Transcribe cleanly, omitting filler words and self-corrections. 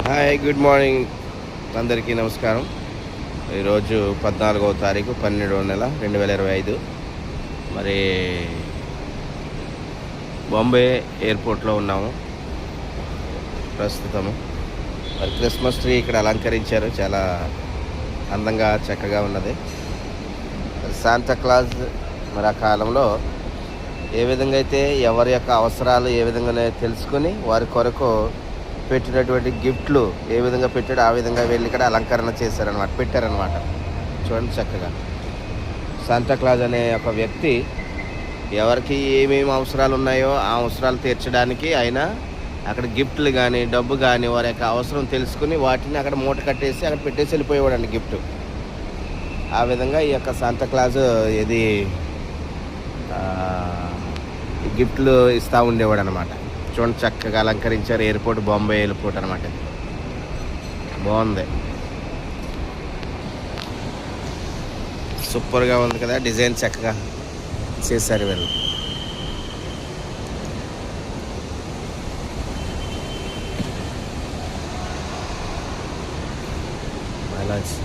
Hi good morning అందరికీ నమస్కారం. ఈరోజు 14వ తారీఖు 12వ నెల 2025. మరి బాంబే ఎయిర్పోర్ట్లో ఉన్నాము ప్రస్తుతము. మరి క్రిస్మస్ ట్రీ ఇక్కడ అలంకరించారు, చాలా అందంగా చక్కగా ఉన్నది. శాంతా క్లాజ్ మరి ఆ కాలంలో ఏ విధంగా అయితే ఎవరి యొక్క అవసరాలు ఏ విధంగానే తెలుసుకొని వారి కొరకు పెట్టినటువంటి గిఫ్ట్లు ఏ విధంగా పెట్టాడో ఆ విధంగా వెళ్ళి ఇక్కడ అలంకరణ పెట్టారనమాట. చూడండి చక్కగా. శాంతా క్లాజ్ అనే ఒక వ్యక్తి ఎవరికి ఏమేమి అవసరాలు ఉన్నాయో ఆ అవసరాలు తీర్చడానికి ఆయన అక్కడ గిఫ్ట్లు కానీ డబ్బు కానీ వారి యొక్క అవసరం తెలుసుకుని వాటిని అక్కడ మూట కట్టేసి అక్కడ పెట్టేసి వెళ్ళిపోయేవాడండి గిఫ్ట్. ఆ విధంగా ఈ యొక్క శాంతా క్లాజ్ ఇది గిఫ్ట్లు ఇస్తూ ఉండేవాడు అనమాట. చూడండి చక్కగా అలంకరించారు ఎయిర్పోర్ట్, బాంబే ఎయిర్పోర్ట్ అనమాట. బాగుంది, సూపర్గా ఉంది కదా, డిజైన్ చక్కగా చేశారు వీళ్ళు. బాలాజీ